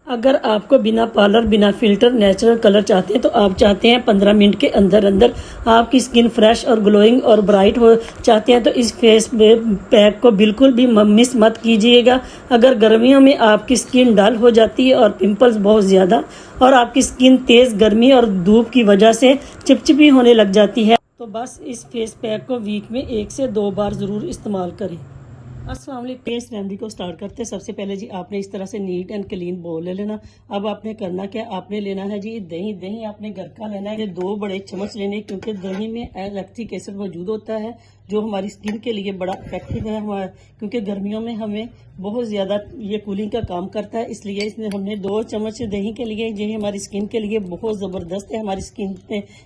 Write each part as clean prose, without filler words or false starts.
अगर आपको बिना पार्लर बिना फिल्टर नेचुरल कलर चाहते हैं तो आप चाहते हैं 15 मिनट के अंदर अंदर आपकी स्किन फ्रेश और ग्लोइंग और ब्राइट हो चाहते हैं तो इस फेस पैक को बिल्कुल भी मिस मत कीजिएगा। अगर गर्मियों में आपकी स्किन डल हो जाती है और पिंपल्स बहुत ज़्यादा और आपकी स्किन तेज़ गर्मी और धूप की वजह से चिपचिपी होने लग जाती है तो बस इस फेस पैक को वीक में 1 से 2 बार ज़रूर इस्तेमाल करें। अस्सलाम वालेकुम। इस रेमेडी को स्टार्ट करते हैं। सबसे पहले जी आपने इस तरह से नीट एंड क्लीन बोल ले लेना। अब आपने करना क्या, आपने लेना है जी दही। दही आपने घर का लेना है, 2 बड़े चम्मच लेने, क्योंकि दही में लैक्टिक एसिड मौजूद होता है जो हमारी स्किन के लिए बड़ा इफेक्टिव है। क्योंकि गर्मियों में हमें बहुत ज़्यादा ये कूलिंग का काम करता है, इसलिए इसमें हमने 2 चम्मच दही के लिए, ये हमारी स्किन के लिए बहुत ज़बरदस्त है, हमारी स्किन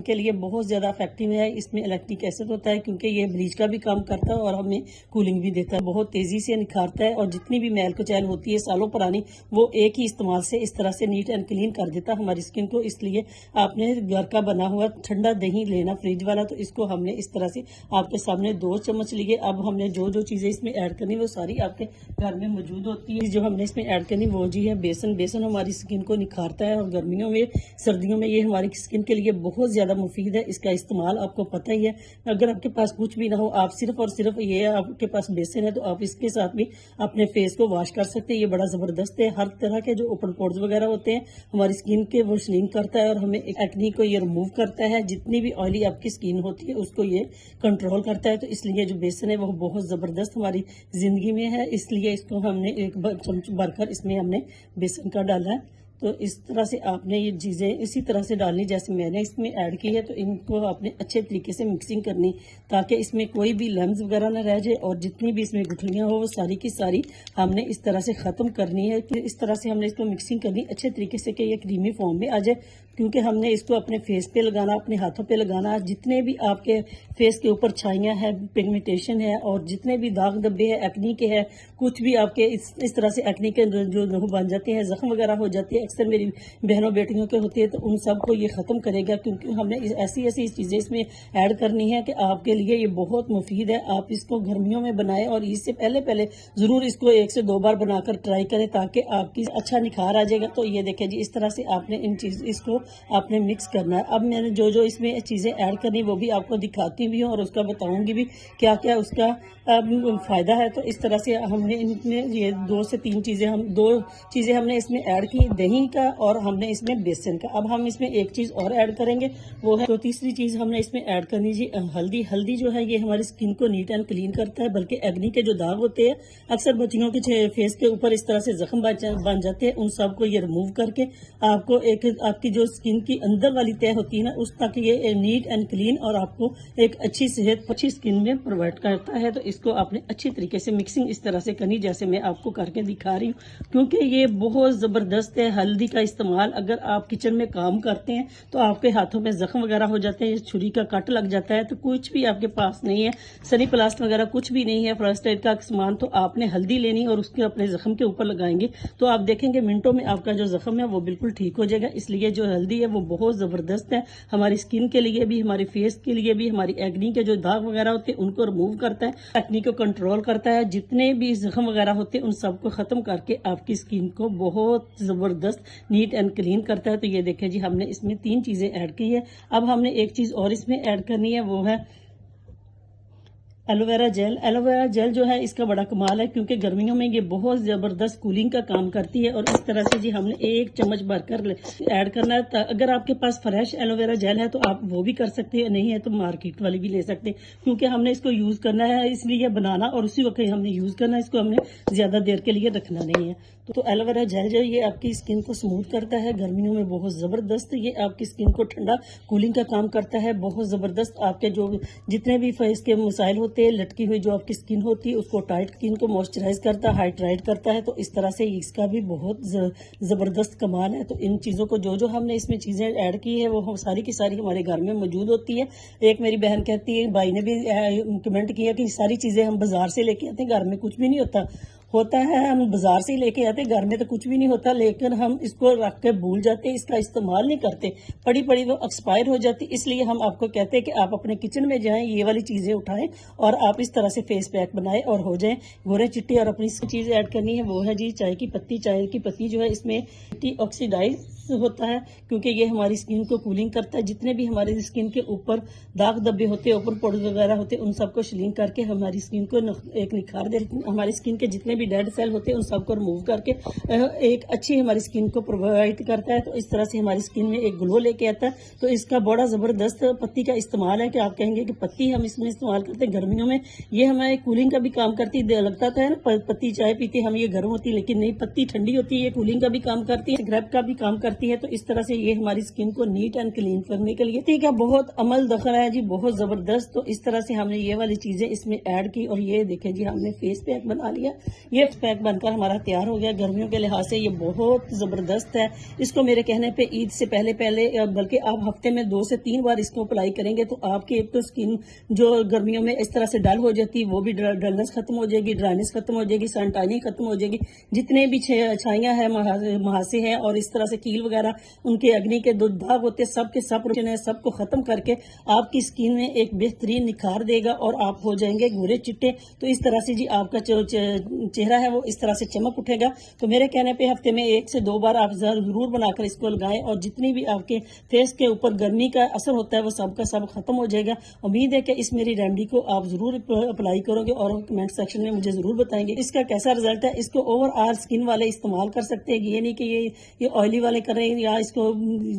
के लिए बहुत ज़्यादा इफेक्टिव है। इसमें लैक्टिक एसिड होता है क्योंकि ये ब्लीच का भी काम करता है और हमें कूलिंग भी देता है, बहुत तेज़ी से निखारता है और जितनी भी मैल कुचैल होती है सालों पुरानी वो एक ही इस्तेमाल से इस तरह से नीट एंड क्लीन कर देता है हमारी स्किन को। इसलिए आपने घर का बना हुआ ठंडा दही लेना, फ्रिज वाला। तो इसको हमने इस तरह से आपके सामने 2 चम्मच लिए। अब हमने जो जो चीज़ें इसमें ऐड करनी वो सारी आपके घर में मौजूद होती है। जो हमने इसमें ऐड करनी वो जी है बेसन। बेसन हमारी स्किन को निखारता है और गर्मियों में सर्दियों में ये हमारी स्किन के लिए बहुत ज़्यादा मुफीद है। इसका इस्तेमाल आपको पता ही है। अगर आपके पास कुछ भी ना हो, आप सिर्फ और सिर्फ ये आपके पास बेसन है तो आप इसके साथ भी अपने फेस को वॉश कर सकते हैं। ये बड़ा ज़बरदस्त है। हर तरह के जो ओपन पोर्स वगैरह होते हैं हमारी स्किन के वो स्लिम करता है और हमें एक्नी को ये रिमूव करता है। जितनी भी ऑयली आपकी स्किन होती है उसको ये कंट्रोल करता है। तो इसलिए जो बेसन है वो बहुत ज़बरदस्त हमारी ज़िंदगी में है, इसलिए इसको हमने 1 चम्मच भरकर इसमें हमने बेसन का डाला है। तो इस तरह से आपने ये चीज़ें इसी तरह से डालनी जैसे मैंने इसमें ऐड की है। तो इनको आपने अच्छे तरीके से मिक्सिंग करनी ताकि इसमें कोई भी लम्स वगैरह ना रह जाए और जितनी भी इसमें गुठलियाँ हो वो सारी की सारी हमने इस तरह से ख़त्म करनी है। कि इस तरह से हमने इसको मिक्सिंग करनी अच्छे तरीके से कि ये क्रीमी फॉर्म में आ जाए, क्योंकि हमने इसको अपने फेस पे लगाना, अपने हाथों पे लगाना। जितने भी आपके फेस के ऊपर छाइयाँ हैं, पिगमेंटेशन है और जितने भी दाग धब्बे हैं एक्नी के हैं, कुछ भी आपके इस तरह से एक्नी के जो बन जाते हैं, जख्म वगैरह हो जाती है, अक्सर मेरी बहनों बेटियों के होती है, तो उन सब को ये ख़त्म करेगा। क्योंकि हमने ऐसी ऐसी चीज़ें इसमें ऐड करनी है कि आपके लिए ये बहुत मुफीद है। आप इसको गर्मियों में बनाएं और इससे पहले ज़रूर इसको 1 से 2 बार बनाकर ट्राई करें ताकि आपकी अच्छा निखार आ जाएगा। तो ये देखें जी इस तरह से आपने इसको आपने मिक्स करना है। अब मैंने जो जो इसमें चीज़ें ऐड करनी वो भी आपको दिखाती भी हूँ और उसका बताऊँगी भी क्या क्या उसका फ़ायदा है। तो इस तरह से हमने इनमें ये 2 से 3 चीज़ें 2 चीज़ें हमने इसमें ऐड की, दही का और हमने इसमें बेसन का। अब हम इसमें एक चीज़ और ऐड करेंगे वो है, तो तीसरी चीज़ हमने इसमें ऐड करनी जी हल्दी। हल्दी जो है ये हमारी स्किन को नीट एंड क्लीन करता है, बल्कि एक्नी के जो दाग होते हैं अक्सर बच्चियों के फेस के ऊपर इस तरह से जख्म बन जाते हैं, उन सब को ये रिमूव करके आपको एक आपकी जो स्किन की अंदर वाली तह होती है ना उस तक ये नीट एंड क्लीन और आपको एक अच्छी सेहत अच्छी स्किन में प्रोवाइड करता है। तो इसको आपने अच्छी तरीके से मिक्सिंग इस तरह से करनी जैसे मैं आपको करके दिखा रही हूँ, क्योंकि ये बहुत ज़बरदस्त है। हल्दी का इस्तेमाल अगर आप किचन में काम करते हैं तो आपके हाथों में जख्म वगैरह हो जाते हैं, छुरी का कट लग जाता है, तो कुछ भी आपके पास नहीं है, सनी प्लास्ट वगैरह कुछ भी नहीं है, फर्स्ट एड का सामान, तो आपने हल्दी लेनी और उसके अपने जख्म के ऊपर लगाएंगे तो आप देखेंगे मिनटों में आपका जो जख्म है वो बिल्कुल ठीक हो जाएगा। इसलिए जो हल्दी है वो बहुत ज़बरदस्त है हमारी स्किन के लिए भी, हमारे फेस के लिए भी, हमारी एक्नी के जो दाग वगैरह होते हैं उनको रिमूव करता है, एक्नी को कंट्रोल करता है, जितने भी जख्म वगैरह होते हैं उन सबको ख़त्म करके आपकी स्किन को बहुत ज़बरदस्त नीट एंड क्लीन करता है। तो ये देखें जी हमने इसमें 3 चीज़ें ऐड की है। अब हमने एक चीज़ और इसमें ऐड करनी है वो है एलोवेरा जेल। एलोवेरा जेल जो है इसका बड़ा कमाल है क्योंकि गर्मियों में ये बहुत ज़बरदस्त कूलिंग का काम करती है। और इस तरह से जी हमने 1 चम्मच भरकर ऐड करना है। अगर आपके पास फ्रेश एलोवेरा जेल है तो आप वो भी कर सकते हैं, नहीं है तो मार्केट वाली भी ले सकते हैं, क्योंकि हमने इसको यूज़ करना है इसलिए बनाना और उसी वक्त हमने यूज़ करना है, इसको हमने ज़्यादा देर के लिए रखना नहीं है। तो एलोवेरा जेल जो ये आपकी स्किन को स्मूथ करता है, गर्मियों में बहुत ज़बरदस्त ये आपकी स्किन को ठंडा कूलिंग का काम करता है, बहुत ज़बरदस्त। आपके जो जितने भी फेस के मसाइल होते हैं, लटकी हुई जो आपकी स्किन होती है उसको टाइट स्किन को मॉइस्चराइज करता है, हाइड्रेट करता है। तो इस तरह से इसका भी बहुत ज़बरदस्त कमाल है। तो इन चीज़ों को जो जो हमने इसमें चीज़ें ऐड की है वो सारी की सारी हमारे घर में मौजूद होती है। एक मेरी बहन कहती है, भाई ने भी कमेंट किया कि सारी चीज़ें हम बाज़ार से लेके आते हैं, घर में कुछ भी नहीं होता। होता है हम बाजार से ही लेके आते, घर में तो कुछ भी नहीं होता, लेकिन हम इसको रख के भूल जाते, इसका इस्तेमाल नहीं करते, पड़ी पड़ी वो एक्सपायर हो जाती। इसलिए हम आपको कहते हैं कि आप अपने किचन में जाएं, ये वाली चीज़ें उठाएं और आप इस तरह से फेस पैक बनाएं और हो जाएं गोरे चिट्टे। और अपनी चीज़ ऐड करनी है वो है जी चाय की पत्ती। चाय की पत्ती जो है इसमें एंटी ऑक्सीडाइज होता है, क्योंकि ये हमारी स्किन को कूलिंग करता है। जितने भी हमारी स्किन के ऊपर दाग धब्बे होते हैं, ऊपर पोर्स वगैरह होते हैं, उन सबको श्रिंक करके हमारी स्किन को एक निखार दे, हमारी स्किन के जितने भी डेड सेल होते हैं उन सबको रिमूव करके एक अच्छी हमारी स्किन को प्रोवाइड करता है। तो इस तरह से हमारी स्किन में एक ग्लो लेके आता है। तो इसका बड़ा ज़बरदस्त पत्ती का इस्तेमाल है कि आप कहेंगे कि पत्ती हम इसमें इस्तेमाल करते हैं गर्मियों में, ये हमारे कूलिंग का भी काम करती है। लगता था ना पत्ती चाय पीते हम ये गर्म होती है, लेकिन नहीं, पत्ती ठंडी होती है, ये कूलिंग का भी काम करती है, स्क्रब का भी काम करती है। तो इस तरह से ये हमारी स्किन को नीट एंड क्लीन करने के लिए ठीक है, बहुत अमल दखल है जी, बहुत जबरदस्त। तो इस तरह से हमने ये वाली चीजें इसमें ऐड की और ये देखें जी हमने फेस पैक बना लिया। ये पैक बनकर हमारा तैयार हो गया। गर्मियों के लिहाज से ये बहुत जबरदस्त है। इसको मेरे कहने पे ईद से पहले बल्कि आप हफ्ते में 2 से 3 बार इसको अप्लाई करेंगे तो आपकी एक तो स्किन जो गर्मियों में इस तरह से डल हो जाती है वो भी डलनेस खत्म हो जाएगी, ड्राइनेस खत्म हो जाएगी, सन टैनिंग खत्म हो जाएगी, जितने भी छाइयां हैं, महासे हैं और इस तरह से कील वगैरह उनके अग्नि के दो दाग होते हैं, सबको खत्म करके आपकी स्किन में एक बेहतरीन निखार देगा और आप हो जाएंगे गोरे चिट्टे। तो इस तरह से जी आपका चेहरा है वो इस तरह से चमक उठेगा। तो मेरे कहने पे हफ्ते में 1 से 2 बार आप जरूर बनाकर इसको लगाएं और जितनी भी आपके फेस के ऊपर गर्मी का असर होता है वो सब का सब खत्म हो जाएगा। उम्मीद है कि इस मेरी रेमेडी को आप जरूर अप्लाई करोगे और कमेंट सेक्शन में मुझे जरूर बताएंगे इसका कैसा रिजल्ट है। इसको ओवरऑल स्किन वाले इस्तेमाल कर सकते हैं, ये नहीं कि ये ऑयली वाले करें या इसको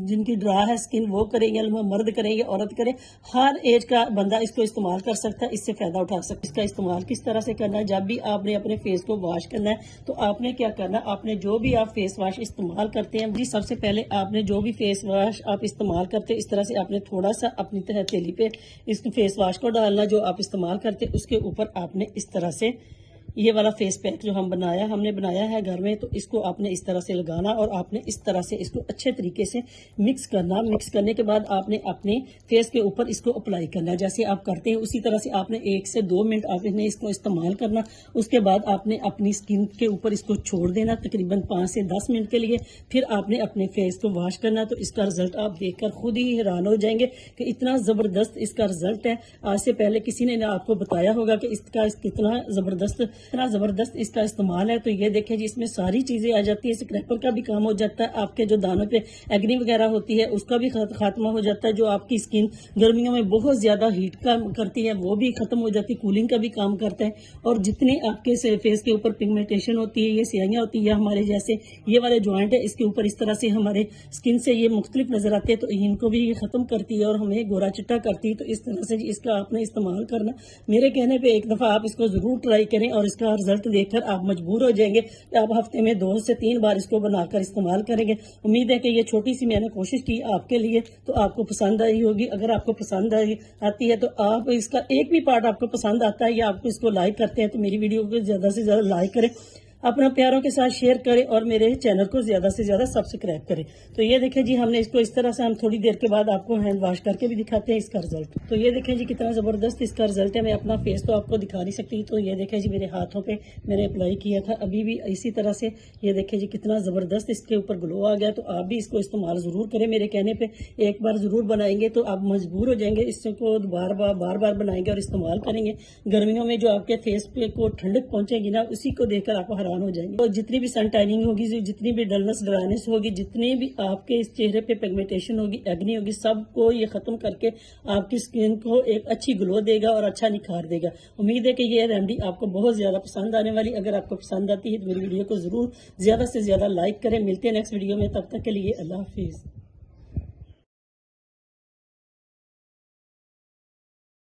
जिनकी ड्राई है स्किन वो करें या मर्द करें या औरत करें, हर एज का बंदा इसको इस्तेमाल कर सकता है, इससे फायदा उठा सकता है। इसका इस्तेमाल किस तरह से करना है, जब भी आपने अपने फेस को वॉश करना है तो आपने क्या करना है, आपने जो भी आप फेस वॉश इस्तेमाल करते हैं जी, सबसे पहले आपने जो भी फेस वॉश आप इस्तेमाल करते हैं इस तरह से आपने थोड़ा सा अपनी हथेली पे इस फेस वॉश को डालना जो आप इस्तेमाल करते हैं, उसके ऊपर आपने इस तरह से ये वाला फेस पैक जो हमने बनाया है घर में, तो इसको आपने इस तरह से लगाना और आपने इस तरह से इसको अच्छे तरीके से मिक्स करना। मिक्स करने के बाद आपने अपने फेस के ऊपर इसको अप्लाई करना, जैसे आप करते हैं उसी तरह से आपने 1 से 2 मिनट आपने इसको इस्तेमाल करना। उसके बाद आपने अपनी स्किन के ऊपर इसको छोड़ देना तकरीबन 5 से 10 मिनट के लिए, फिर आपने अपने फेस को वॉश करना। तो इसका रिजल्ट आप देखकर खुद ही हैरान हो जाएंगे कि इतना जबरदस्त इसका रिजल्ट है। आज से पहले किसी ने आपको बताया होगा कि इसका कितना जबरदस्त इसका इस्तेमाल है। तो ये देखें जी इसमें सारी चीजें आ जाती है, स्क्रैपर का भी काम हो जाता है, आपके जो दानों पे एग्नी वगैरह होती है उसका भी खात्मा हो जाता है, जो आपकी स्किन गर्मियों में बहुत ज्यादा हीट करती है वो भी खत्म हो जाती है, कूलिंग का भी काम करता है। और जितने आपके फेस के ऊपर पिगमेंटेशन होती है, ये स्याहियां होती है, हमारे जैसे ये वाले ज्वाइंट है इसके ऊपर इस तरह से हमारे स्किन से ये मुख्तलिफ नजर आते हैं, तो इनको भी ये खत्म करती है और हमें गोरा चिट्टा करती है। तो इस तरह से इसका आपने इस्तेमाल करना। मेरे कहने पे एक दफा आप इसको जरूर ट्राई करें और इसका रिजल्ट देखकर आप मजबूर हो जाएंगे कि आप हफ्ते में 2 से 3 बार इसको बनाकर इस्तेमाल करेंगे। उम्मीद है कि ये छोटी सी मैंने कोशिश की आपके लिए, तो आपको पसंद आई होगी। अगर आपको पसंद आती है तो आप इसका एक भी पार्ट आपको पसंद आता है या आपको इसको लाइक करते हैं तो मेरी वीडियो को ज्यादा से ज्यादा लाइक करें, अपना प्यारों के साथ शेयर करें और मेरे चैनल को ज्यादा से ज्यादा सब्सक्राइब करें। तो ये देखें जी हमने इसको इस तरह से हम थोड़ी देर के बाद आपको हैंड वॉश करके भी दिखाते हैं इसका रिजल्ट। तो ये देखें जी कितना जबरदस्त इसका रिजल्ट है। मैं अपना फेस तो आपको दिखा नहीं सकती, तो ये देखें जी मेरे हाथों पे मैंने अप्लाई किया था, अभी भी इसी तरह से ये देखें जी कितना जबरदस्त इसके ऊपर ग्लो आ गया। तो आप भी इसको इस्तेमाल जरूर करें, मेरे कहने पे एक बार जरूर बनाएंगे तो आप मजबूर हो जाएंगे, इसको बार बार बनाएंगे और इस्तेमाल करेंगे। गर्मियों में जो आपके फेस पे को ठंडक पहुंचेगी ना, उसी को देखकर आप हैरान हो जाएंगे। और जितनी भी सन टैनिंग होगी, जितनी भी डलनेस ड्राइनेस होगी, जितनी भी आपके इस चेहरे पे पिगमेंटेशन होगी, एग्नी होगी, सबको ये खत्म करके आपकी स्किन को एक अच्छी ग्लो देगा और अच्छा निखार देगा। उम्मीद है कि ये रेमेडी आपको बहुत ज्यादा पसंद आने वाली। अगर आपको पसंद आती है तो मेरी वीडियो को जरूर ज्यादा से ज्यादा लाइक करें। मिलते हैं नेक्स्ट वीडियो में, तब तक के लिए अल्लाह हाफिज।